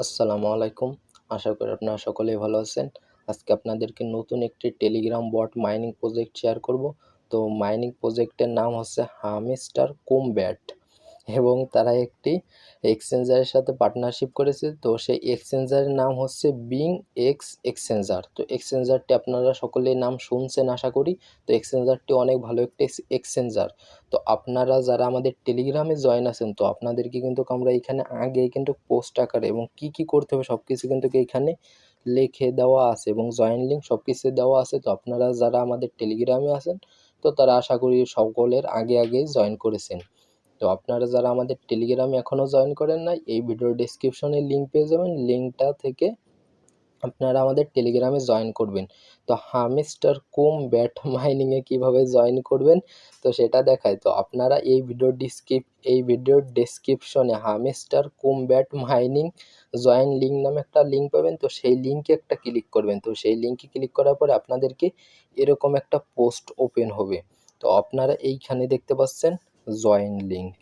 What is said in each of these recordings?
আসসালামু আলাইকুম। আশা করি আপনারা সকলেই ভালো আছেন। আজকে আপনাদেরকে নতুন একটি Telegram bot mining project share করব। তো মাইনিং প্রজেক্টের নাম হচ্ছে হামস্টার কোমব্যাট এবং তারা একটি এক্সচেঞ্জারের সাথে পার্টনারশিপ করেছে। তো সেই এক্সচেঞ্জারের নাম হচ্ছে বিং এক্স এক্সচেঞ্জার। তো এক্সচেঞ্জারটি আপনারা সকলেই নাম শুনছেন আশা করি। তো এক্সচেঞ্জারটি অনেক ভালো একটি এক্সচেঞ্জার। তো আপনারা যারা আমাদের টেলিগ্রামে জয়েন আছেন, তো আপনাদেরকে কিন্তু আমরা এখানে আগেই কিন্তু পোস্ট আকারে এবং কি করতে হবে সব কিছু কিন্তু এখানে লিখে দেওয়া আছে এবং জয়েন লিঙ্ক সব কিছু দেওয়া আছে। তো আপনারা যারা আমাদের টেলিগ্রামে আছেন, তো তারা আশা করি সকলের আগেই জয়েন করেছেন। তো আপনারা যারা আমাদের টেলিগ্রামে এখনও জয়েন করেন নাই, এই ভিডিওর ডেসক্রিপশনে লিঙ্ক পেয়ে যাবেন। লিঙ্কটা থেকে আপনারা আমাদের টেলিগ্রামে জয়েন করবেন। তো হামস্টার কোমব্যাট মাইনিংয়ে কীভাবে জয়েন করবেন তো সেটা দেখায়। তো আপনারা এই ভিডিওর ডেসক্রিপশনে হামস্টার কোমব্যাট মাইনিং জয়েন লিঙ্ক নামে একটা লিঙ্ক পাবেন। তো সেই লিঙ্কে একটা ক্লিক করবেন। তো সেই লিঙ্কে ক্লিক করার পরে আপনাদেরকে এরকম একটা পোস্ট ওপেন হবে। তো আপনারা এইখানে দেখতে পাচ্ছেন জয়েন লিঙ্ক।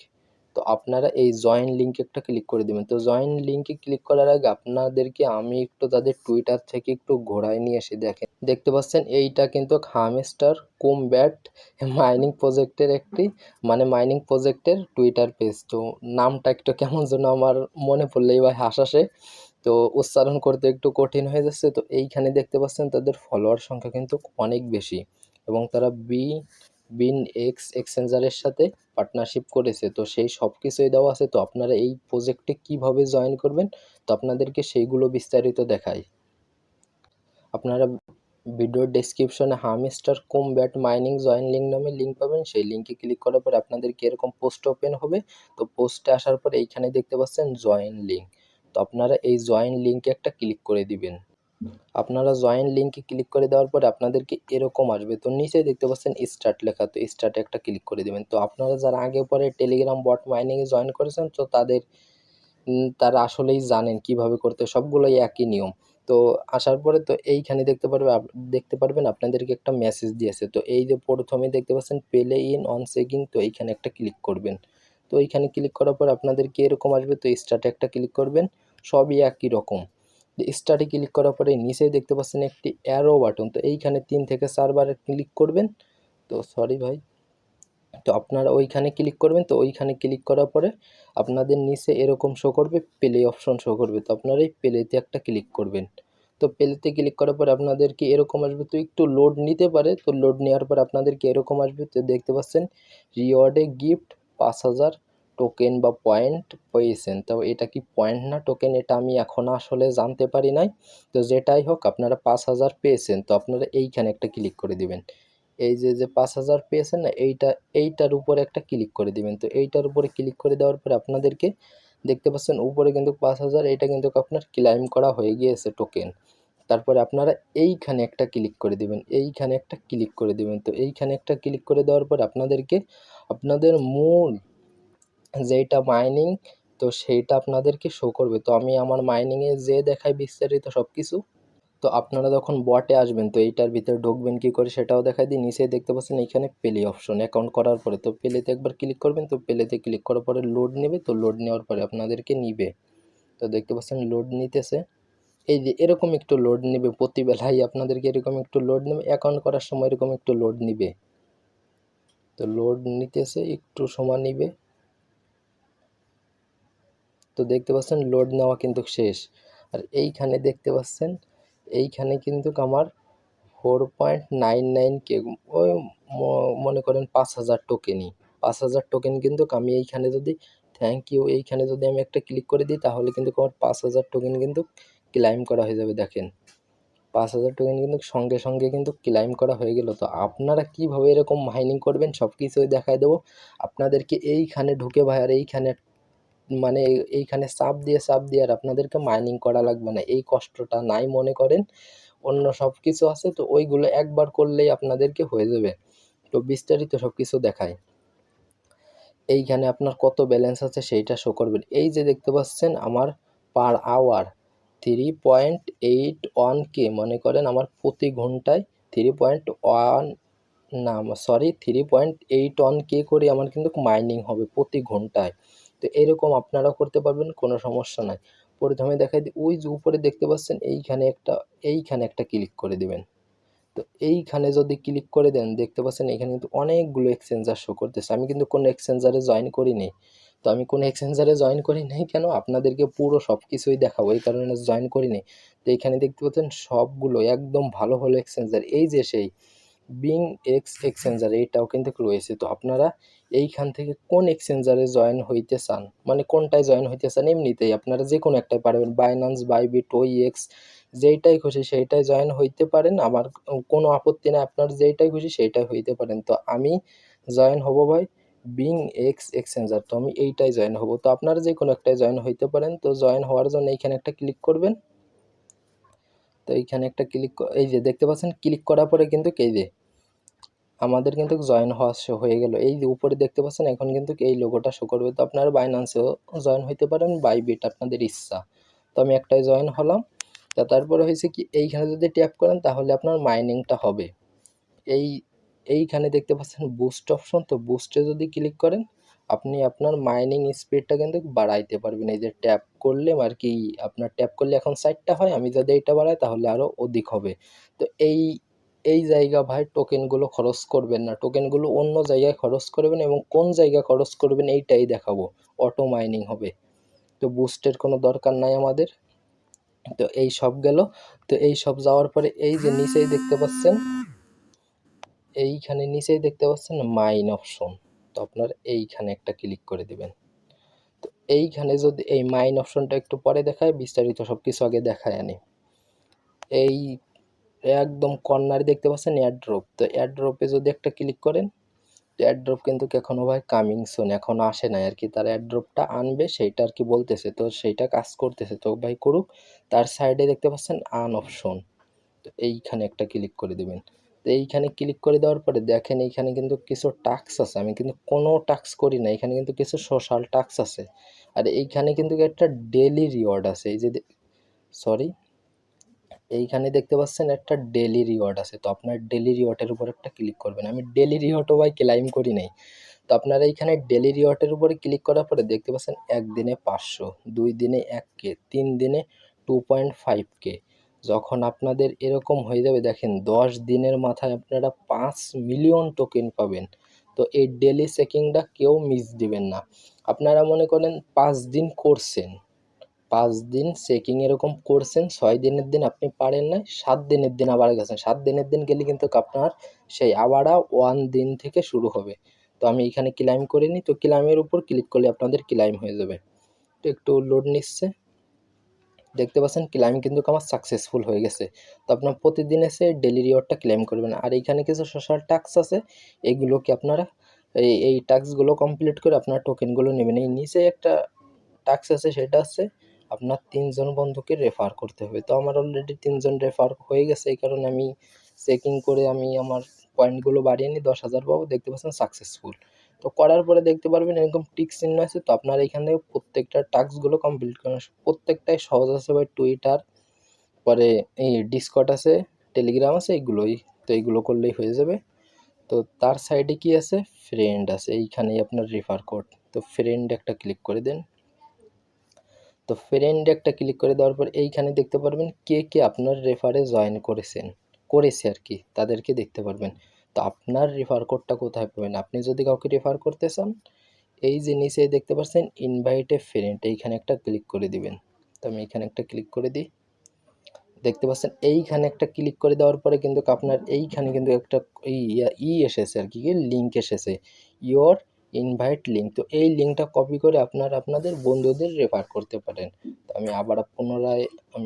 তো আপনারা এই জয়েন লিঙ্কে একটা ক্লিক করে দেবেন। তো জয়েন লিঙ্কে ক্লিক করার আগে আপনাদেরকে আমি একটু তাদের টুইটার থেকে একটু ঘোরায় নিয়ে এসে দেখতে পাচ্ছেন এইটা কিন্তু হামস্টার কোমব্যাট মাইনিং প্রজেক্টের একটি মাইনিং প্রজেক্টের টুইটার পেজ। তো নামটা একটু কেমন যেন আমার মনে পড়লেই বা হাসি আসে। তো উচ্চারণ করতে একটু কঠিন হয়ে যাচ্ছে। তো এইখানে দেখতে পাচ্ছেন তাদের ফলোয়ার সংখ্যা কিন্তু অনেক বেশি এবং তারা বিন এক্স এক্সচেঞ্জারের সাথে পার্টনারশিপ করেছে। তো সেই সব কিছুই দেওয়া আছে। তো আপনারা এই প্রজেক্টে কিভাবে জয়েন করবেন তো আপনাদেরকে সেইগুলো বিস্তারিত দেখাই। আপনারা ভিডিওর ডেসক্রিপশনে হামস্টার কোমব্যাট মাইনিং জয়েন লিঙ্ক নামে লিঙ্ক পাবেন। সেই লিঙ্কে ক্লিক করার পর আপনাদেরকে এরকম পোস্ট ওপেন হবে। তো পোস্টে আসার পরে এইখানে দেখতে পাচ্ছেন জয়েন লিঙ্ক। তো আপনারা এই জয়েন লিঙ্কে একটা ক্লিক করে দিবেন। আপনারা জয়েন লিঙ্কে ক্লিক করে দেওয়ার পরে আপনাদেরকে এরকম আসবে। তো নিচে দেখতে পাচ্ছেন স্টার্ট লেখা, তো স্টার্টে একটা ক্লিক করে দেবেন। তো আপনারা যারা আগে পরে টেলিগ্রাম বট মাইনিংয়ে জয়েন করেছেন, তো তারা আসলেই জানেন কিভাবে করতে, সবগুলোই একই নিয়ম। তো আসার পরে তো এইখানে দেখতে পারবেন আপনাদেরকে একটা মেসেজ দিয়েছে। তো এই যে প্রথমে দেখতে পাচ্ছেন প্লে ইন অন চেকিং, তো এইখানে একটা ক্লিক করবেন। তো এইখানে ক্লিক করার পর আপনাদেরকে এরকম আসবে। তো স্টার্টে একটা ক্লিক করবেন, সবই একই রকম। স্টার্টে ক্লিক করার পরে নিচেই দেখতে পাচ্ছেন একটি অ্যারো বাটন, তো এইখানে 3 থেকে 4 বার ক্লিক করবেন। তো সরি ভাই, তো আপনারা ওইখানে ক্লিক করবেন। তো ওইখানে ক্লিক করার পরে আপনাদের নিচে এরকম শো করবে, প্লে অপশন শো করবে। তো আপনারা এই প্লেতে একটা ক্লিক করবেন। তো প্লেতে ক্লিক করার পর আপনাদেরকে এরকম আসবে। তো একটু লোড নিতে পারে। তো লোড নেওয়ার পর আপনাদেরকে এরকম আসবে। তো দেখতে পাচ্ছেন রিওয়ার্ডে গিফট 5000 টোকেন বা পয়েন্ট পেয়েছেন। তো এটা কি পয়েন্ট না টোকেন, এটা আমি এখনও আসলে জানতে পারি নাই। তো যেটাই হোক আপনারা 5000 পেয়েছেন। তো আপনারা এইখানে একটা ক্লিক করে দিবেন। এই যে 5000 পেয়েছেন না, এইটার উপরে একটা ক্লিক করে দিবেন। তো এইটার উপরে ক্লিক করে দেওয়ার পরে আপনাদেরকে দেখতে পাচ্ছেন উপরে কিন্তু 5000, এটা কিন্তু আপনার ক্লাইম করা হয়ে গিয়েছে টোকেন। তারপরে আপনারা এইখানে একটা ক্লিক করে দিবেন, এইখানে একটা ক্লিক করে দিবেন। তো এইখানে একটা ক্লিক করে দেওয়ার পর আপনাদেরকে আপনাদের মূল যেইটা মাইনিং, তো সেইটা আপনাদেরকে শো করবে। তো আমি আমার মাইনিংয়ে যেয়ে দেখাই বিস্তারিত সব কিছু। তো আপনারা যখন বটে আসবেন, তো এইটার ভিতরে ঢুকবেন কি করে সেটাও দেখাই দিই। নিচে দেখতে পাচ্ছেন এইখানে প্লে অপশন, অ্যাকাউন্ট করার পরে তো প্লেতে একবার ক্লিক করবেন। তো প্লেতে ক্লিক করার পরে লোড নেবে। তো লোড নেওয়ার পরে আপনাদেরকে নিবে। তো দেখতে পাচ্ছেন লোড নিতেছে। এই যে এরকম একটু লোড নেবে, প্রতিবেলাই আপনাদেরকে এরকম একটু লোড নেবে, অ্যাকাউন্ট করার সময় এরকম একটু লোড নিবে। তো লোড নিতেছে, একটু সময় নিবে। তো দেখতে পাচ্ছেন লোড নেওয়া কিন্তু শেষ। আর এইখানে দেখতে পাচ্ছেন এইখানে কিন্তু আমার 4.99K, ওই মনে করেন 5000 টোকেনই, 5000 টোকেন কিন্তু আমি এইখানে যদি থ্যাংক ইউ এইখানে যদি আমি একটা ক্লিক করে দিই, তাহলে কিন্তু আমার 5000 টোকেন কিন্তু ক্লাইম করা হয়ে যাবে। দেখেন 5000 টোকেন কিন্তু সঙ্গে কিন্তু ক্লাইম করা হয়ে গেল। তো আপনারা কিভাবে এরকম মাইনিং করবেন সব কিছুই দেখায় দেবো আপনাদেরকে। এইখানে ঢুকে ভাই আর এইখানে এইখানে চাপ দিয়ে আর আপনাদেরকে মাইনিং করা লাগবে না, এই কষ্টটা নাই মনে করেন। অন্য সব কিছু আছে, তো ওইগুলো একবার করলেই আপনাদেরকে হয়ে যাবে। তো বিস্তারিত সব কিছু দেখায়। এইখানে আপনার কত ব্যালেন্স আছে সেইটা শো করবেন। এই যে দেখতে পাচ্ছেন আমার পার আওয়ার 3.81K, মনে করেন আমার প্রতি ঘন্টায় 3.1 না সরি 3.81K করে আমার কিন্তু মাইনিং হবে প্রতি ঘন্টায়। তো এরকম আপনারাও করতে পারবেন, কোনো সমস্যা নাই। প্রথমে দেখাই দিই, ওই যে উপরে দেখতে পাচ্ছেন এইখানে একটা ক্লিক করে দিবেন। তো এইখানে যদি ক্লিক করে দেন দেখতে পাচ্ছেন এখানে কিন্তু অনেকগুলো এক্সচেঞ্জার শো করতেছে। আমি কিন্তু কোনো এক্সচেঞ্জারে জয়েন করিনি। তো আমি কোনো এক্সচেঞ্জারে জয়েন করি নাই কেন, আপনাদেরকে পুরো সব কিছুই দেখাবো, এই কারণে জয়েন করিনি। তো এখানে দেখতে পাচ্ছেন সবগুলো একদম ভালো ভালো এক্সচেঞ্জার, এই যে সেই বিং এক্স এক্সচেঞ্জার এইটাও কিন্তু রয়েছে। তো আপনারা এইখান থেকে কোন এক্সচেঞ্জারে জয়েন হইতে চান, মানে কোনটায় জয়েন হইতে চান, এমনিতেই আপনারা যে কোনো একটাই পারবেন, বাইন্যান্স, বাইবিট, ওইএক্স, যেইটাই খুশি সেইটাই জয়েন হইতে পারেন। আমার কোনো আপত্তি নেই, আপনার যেইটাই খুশি সেইটাই হইতে পারেন। তো আমি জয়েন হব ভাই বিং এক্স এক্সচেঞ্জার, তো আমি এইটাই জয়েন হব। তো আপনারা যে কোনো একটাই জয়েন হইতে পারেন। তো জয়েন হওয়ার জন্য এইখানে একটা ক্লিক করবেন। তো এইখানে একটা ক্লিক, এই যে দেখতে পাচ্ছেন ক্লিক করার পরে কিন্তু এই যে আমাদের কিন্তু জয়েন হওয়া হয়ে গেল। এই যে উপরে দেখতে পাচ্ছেন এখন কিন্তু এই লোগোটা শো করবে। তো আপনারা বাইন্যান্সেও জয়েন হইতে পারেন, বাইবিট, আপনাদের ইচ্ছা। তো আমি একটাই জয়েন হলাম। তা তারপরে হয়েছে কি, এইখানে যদি ট্যাপ করেন তাহলে আপনার মাইনিংটা হবে। এই এইখানে দেখতে পাচ্ছেন বুস্ট অপশন, তো বুস্টে যদি ক্লিক করেন আপনি আপনার মাইনিং স্পিডটা কিন্তু বাড়াইতে পারবেন। এই যে ট্যাপ করলে আর কি, আপনার ট্যাপ করলে এখন 4টা হয়, আমি যদি এইটা বাড়াই তাহলে আরও অধিক হবে। তো এই জায়গা ভাই টোকেনগুলো খরচ করবেন না, টোকেনগুলো অন্য জায়গায় খরচ করবেন, এবং কোন জায়গায় খরচ করবেন এইটাই দেখাবো। অটো মাইনিং হবে, তো বুস্টের কোনো দরকার নাই আমাদের। তো এই সব গেল। তো এই সব যাওয়ার পরে এই যে নিচেই দেখতে পাচ্ছেন, এইখানে নিচেই দেখতে পাচ্ছেন মাইন অপশন, তো আপনার এইখানে একটা ক্লিক করে দিবেন। তো এইখানে যদি এই মাইন অপশনটা একটু পরে দেখায়, বিস্তারিত সব কিছু আগে দেখায় আনি। এই একদম কর্নারে দেখতে পাচ্ছেন এয়ারড্রপ, তো এয়ারড্রপে যদি একটা ক্লিক করেন, এয়ারড্রপ কিন্তু এখনো ভাই কামিং সুন, এখনো আসে নাই আর কি, তার এয়ারড্রপটা আনবে সেইটা আর কি বলতেছে, তো সেইটা কাজ করতেছে, তো ভাই করুক। তার সাইডে দেখতে পাচ্ছেন আন অপশন, তো এইখানে একটা ক্লিক করে দিবেন। তো এইখানে ক্লিক করে দেওয়ার পরে দেখেন এইখানে কিন্তু কিছু টাস্ক আছে, আমি কিন্তু কোনো টাস্ক করি না, এখানে কিন্তু কিছু সোশ্যাল টাস্ক আছে। আর এইখানে কিন্তু একটা ডেইলি রিওয়ার্ড আছে, এই যে সরি, এইখানে দেখতে পাচ্ছেন একটা ডেইলি রিওয়ার্ড আছে। তো আপনার ডেইলি রিওয়ার্ডের উপর একটা ক্লিক করবেন। আমি ডেইলি রিওয়ার্ডও ভাই ক্লাইম করি নাই। তো আপনারা এইখানে ডেইলি রিওয়ার্ডের উপরে ক্লিক করার পরে দেখতে পাচ্ছেন 1 দিনে 500, 2 দিনে 1K, 3 দিনে 2.5K। যখন আপনাদের এরকম হয়ে যাবে দেখেন 10 দিনের মাথায় আপনারা 5 মিলিয়ন টোকেন পাবেন। তো এই ডেইলি চেকিংটা কেউ মিস দিবেন না। আপনারা মনে করেন 5 দিন করছেন, 5 দিন চেকিং এরকম করছেন, 6 দিনের দিন আপনি পারেন নাই, 7 দিনের দিন আবার গেছেন, 7 দিনের দিন গেলে কিন্তু আপনার সেই আবারও 1 দিন থেকে শুরু হবে। তো আমি এখানে ক্লাইম করে নিই, তো ক্লাইমের উপর ক্লিক করলে আপনাদের ক্লাইম হয়ে যাবে। তো একটু লোড নিচ্ছে, দেখতে পাচ্ছেন ক্লাইম কিন্তু আমার সাকসেসফুল হয়ে গেছে। তো আপনার প্রতিদিন এসে ডেলি রিওয়ার্ডটা ক্লেম করবেন। আর এইখানে কিছু সোশ্যাল টাস্ক আছে, এইগুলোকে আপনারা এই টাস্কগুলো কমপ্লিট করে আপনার টোকেনগুলো নেবেন। এই নিচে একটা টাস্ক আছে, সেটা হচ্ছে আপনার 3 জন বন্ধুকে রেফার করতে হবে। তো আমার অলরেডি 3 জন রেফার হয়ে গেছে, এই কারণে আমি চেকিং করে আমি আমার পয়েন্টগুলো বাড়িয়ে নিই, 10,000 পাবো। দেখতে পাচ্ছেন সাকসেসফুল। তো করার পরে দেখতে পারবেন এরকম টিক চিহ্ন আছে, তো আপনার এখান থেকে প্রত্যেকটা টাস্কগুলো কমপ্লিট করেন। প্রত্যেকটাই সহজ আছে ভাই, টুইটার, পরে এই ডিসকর্ড আছে, টেলিগ্রাম আছে, এইগুলোই। তো এইগুলো করলেই হয়ে যাবে। তো তার সাইডে কি আছে, ফ্রেন্ড আছে, এইখানেই আপনার রেফার কোড। তো ফ্রেন্ড একটা ক্লিক করে দেন। তো ফ্রেন্ড একটা ক্লিক করে দেওয়ার পর এইখানে দেখতে পারবেন কে কে আপনার রেফারে জয়েন করেছে আর কি, তাদেরকে দেখতে পারবেন। তো আপনার রেফার কোডটা কোথায় পাবেন, আপনি যদি কাউকে রেফার করতে চান, এই যে নিচে দেখতে পাচ্ছেন ইনভাইট এ ফ্রেন্ড, এইখানে একটা ক্লিক করে দিবেন। তো আমি এখানে একটা ক্লিক করে দিই। দেখতে পাচ্ছেন এইখানে একটা ক্লিক করে দেওয়ার পরে কিন্তু আপনার এইখানে কিন্তু একটা এসেছে আর কি, লিঙ্ক এসেছে, ইওর ইনভাইট লিঙ্ক। তো এই লিঙ্কটা কপি করে আপনাদের বন্ধুদের রেফার করতে পারেন। তো আমি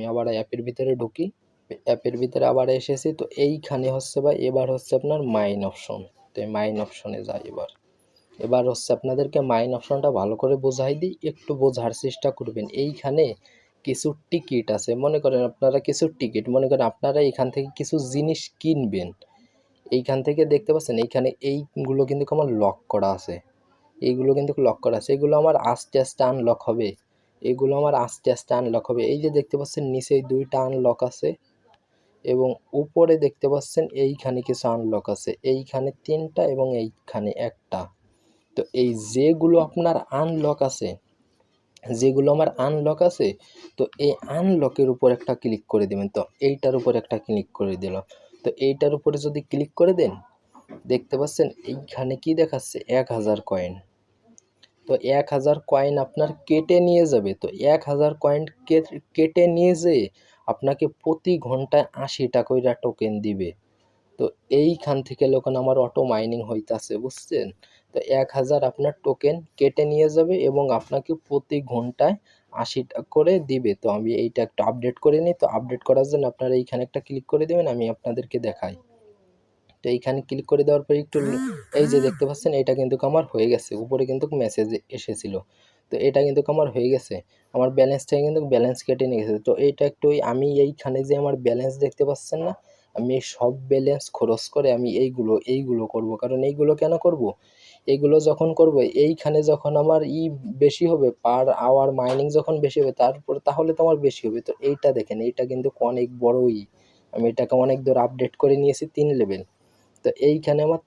আবার অ্যাপের ভিতরে ঢুকি, অ্যাপের ভিতরে আবার এসেছি। তো এইখানে হচ্ছে বা এবার হচ্ছে আপনার মাইন অপশন। তো এই মাইন অপশনে যাই। এবার হচ্ছে আপনাদেরকে মাইন অপশনটা ভালো করে বোঝাই দিই, একটু বোঝার চেষ্টা করবেন। এইখানে কিছু টিকিট আছে, মনে করেন আপনারা কিছু টিকিট, মনে করেন আপনারা এখান থেকে কিছু জিনিস কিনবেন। এইখান থেকে দেখতে পাচ্ছেন এইখানে এইগুলো কিন্তু আমার লক করা আছে, এইগুলো কিন্তু লক করা আছে, এগুলো আমার আস্তে আস্তে আনলক হবে, এগুলো আমার আস্তে আস্তে আনলক হবে। এই যে দেখতে পাচ্ছেন নিচে 2টা আনলক আছে, এবং উপরে দেখতে পাচ্ছেন এইখানে কিছু আনলক আছে, এইখানে 3টা এবং এইখানে একটা। তো এই যেগুলো আপনার আনলক আছে, যেগুলো আমার আনলক আছে, তো এই আনলকের উপর একটা ক্লিক করে দেবেন। তো এইটার উপর একটা ক্লিক করে দিলাম। তো এইটার উপরে যদি ক্লিক করে দেন, দেখতে পাচ্ছেন এইখানে কি দেখাচ্ছে 1000 কয়েন। তো 1000 কয়েন আপনার কেটে নিয়ে যাবে। তো 1000 কয়েন কেটে নিয়ে যেয়ে আপনাকে প্রতি ঘন্টায় 80টা কইরা টোকেন দিবে। তো এইখান থেকে লোকন আমার অটো মাইনিং হইতাছে, বুঝছেন? তো 1000 আপনার টোকেন কেটে নিয়ে যাবে এবং আপনাকে প্রতি ঘন্টায় 80টা করে দিবে। তো আমি এইটা একটা আপডেট করে নিই। তো আপডেট করার জন্য আপনারা এইখানে একটা ক্লিক করে দেবেন, আমি আপনাদেরকে দেখাই। তো এইখানে ক্লিক করে দেওয়ার পরে একটু এই যে দেখতে পাচ্ছেন এটা কিন্তু আমার হয়ে গেছে, উপরে কিন্তু মেসেজ এসেছিল। তো এটা কিন্তু আমার হয়ে গেছে, আমার ব্যালেন্স থেকে কিন্তু ব্যালেন্স কেটে নিয়ে গেছে। তো এইটা একটু আমি এইখানে যে আমার ব্যালেন্স দেখতে পাচ্ছেন না, আমি এই সব ব্যালেন্স খরচ করে আমি এইগুলো করব। কারণ এইগুলো কেন করব, এইগুলো যখন করব এইখানে যখন আমার বেশি হবে, পার আওয়ার মাইনিং যখন বেশি হবে তারপর তাহলে তো আমার বেশি হবে। তো এইটা দেখেন, এইটা কিন্তু অনেক বড়ই, আমি এটাকে অনেক দূর আপডেট করে নিয়েছি 3 লেভেল। তো এইখানে আমার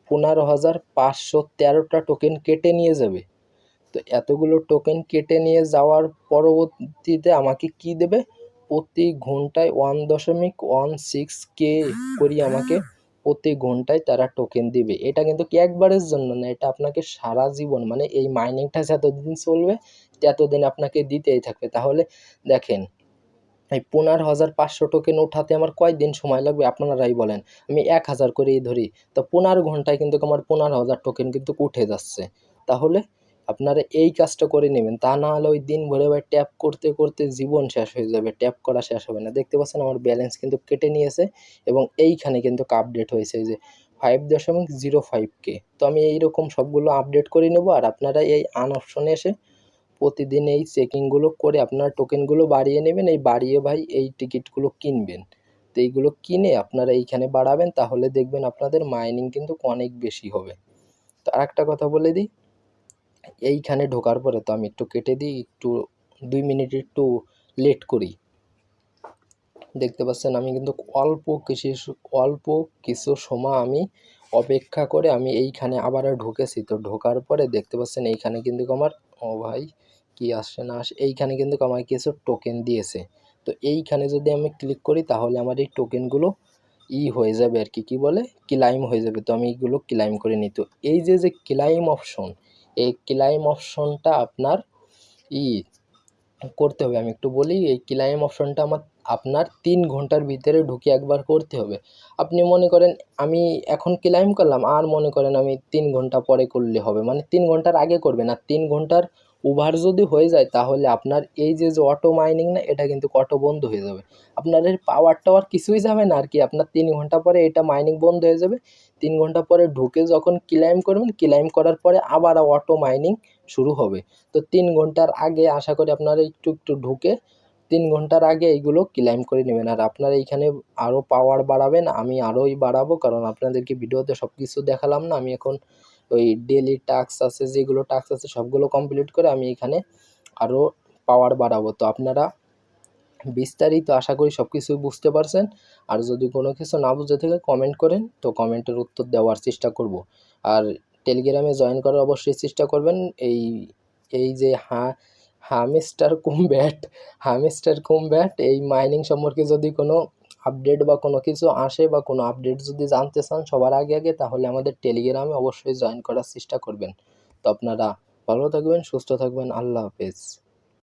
15,513টা টোকেন কেটে নিয়ে যাবে। তো এতগুলো টোকেন কেটে নিয়ে যাওয়ার পরবর্তীতে আমাকে কি দেবে, প্রতি ঘন্টায় 1.16K করি আমাকে প্রতি ঘন্টায় তারা টোকেন দিবে। এটা কিন্তু কি একবারের জন্য না, এটা আপনাকে সারা জীবন, মানে এই মাইনিংটা যতদিন চলবে ততদিন আপনাকে দিতেই থাকবে। তাহলে দেখেন, এই 15,500 টোকেন ওঠাতে আমার কয়দিন সময় লাগবে আপনারাই বলেন। আমি 1000 করেই ধরি, তো 15 ঘন্টায় কিন্তু আমার 15,000 টোকেন কিন্তু উঠে যাচ্ছে। তাহলে আপনারা এই কাজটা করে নেবেন, তা না হলে ওই দিন ভরে ভাই ট্যাপ করতে করতে জীবন শেষ হয়ে যাবে, ট্যাপ করা শেষ হবে না। দেখতে পাচ্ছেন আমার ব্যালেন্স কিন্তু কেটে নিয়েছে এবং এইখানে কিন্তু আপডেট হয়েছে এই যে 5.05K। তো আমি এইরকম সবগুলো আপডেট করে নেব, আর আপনারা এই আন অপশনে এসে প্রতিদিন এই চেকিংগুলো করে আপনার টোকেনগুলো বাড়িয়ে নেবেন, এই বাড়িয়ে ভাই এই টিকিটগুলো কিনবেন। তো এইগুলো কিনে আপনারা এইখানে বাড়াবেন, তাহলে দেখবেন আপনাদের মাইনিং কিন্তু অনেক বেশি হবে। তো আরেকটা কথা বলে দিই, এইখানে ঢোকার পরে তো আমি একটু কেটে দিই, একটু 2 মিনিট একটু লেট করি। দেখতে পাচ্ছেন আমি কিন্তু অল্প কিছু সময় আমি অপেক্ষা করে আমি এইখানে আবারও ঢুকেছি। তো ঢোকার পরে দেখতে পাচ্ছেন এইখানে কিন্তু আমার, ও ভাই কি আসে না আসে, এইখানে কিন্তু আমার কিছু টোকেন দিয়েছে। তো এইখানে যদি আমি ক্লিক করি তাহলে আমার এই টোকেনগুলো হয়ে যাবে আর কি, কি বলে ক্লাইম হয়ে যাবে। তো আমি এইগুলো ক্লাইম করে নিই। তো এই যে ক্লাইম অপশন, এই ক্লাইম অপশনটা আপনার ই করতে হবে। আমি একটু বলি, এই ক্লাইম অপশনটা আপনার 3 ঘন্টার ভিতরে ঢুকে একবার করতে হবে। আপনি মনে করেন আমি এখন ক্লাইম করলাম, আর মনে করেন আমি 3 ঘন্টা পরে করলে হবে, মানে 3 ঘন্টার আগে করবে না। 3 ঘন্টার ওভার যদি হয়ে যায় তাহলে আপনার এই যে অটো মাইনিং না, এটা কিন্তু অটো বন্ধ হয়ে যাবে। আপনার এর পাওয়ার টাওয়ার কিছুই যাবে না আর কি, আপনার 3 ঘন্টা পরে এটা মাইনিং বন্ধ হয়ে যাবে। 3 ঘন্টা পরে ঢুকে যখন ক্লাইম করবেন, ক্লাইম করার পরে আবার অটো মাইনিং শুরু হবে। তো 3 ঘন্টার আগে আশা করি আপনারা একটু একটু ঢুকে 3 ঘন্টার আগে এইগুলো ক্লাইম করে নেবেন। আর আপনারা এইখানে আরও পাওয়ার বাড়াবেন, আমি আরোই বাড়াবো, কারণ আপনাদেরকে ভিডিওতে সব কিছু দেখালাম না। আমি এখন ওই ডেলি টাস্ক আছে, যেগুলো টাস্ক আছে সবগুলো কমপ্লিট করে আমি এখানে আরও পাওয়ার বাড়াবো। তো আপনারা বিস্তারিত আশা করি সব কিছুই বুঝতে পারছেন। আর যদি কোনো কিছু না বুঝে থাকে কমেন্ট করেন, তো কমেন্টের উত্তর দেওয়ার চেষ্টা করব। আর টেলিগ্রামে জয়েন করার অবশ্যই চেষ্টা করবেন। এই এই যে হামিস্টার কুমব্যাট এই মাইনিং সম্পর্কে যদি কোনো আপডেট বা কোনো কিছু আসে বা কোনো আপডেট যদি জানতে চান সবার আগে আগে, তাহলে আমাদের টেলিগ্রামে অবশ্যই জয়েন করার চেষ্টা করবেন। তো আপনারা ভালো থাকবেন, সুস্থ থাকবেন, আল্লাহ হাফেজ।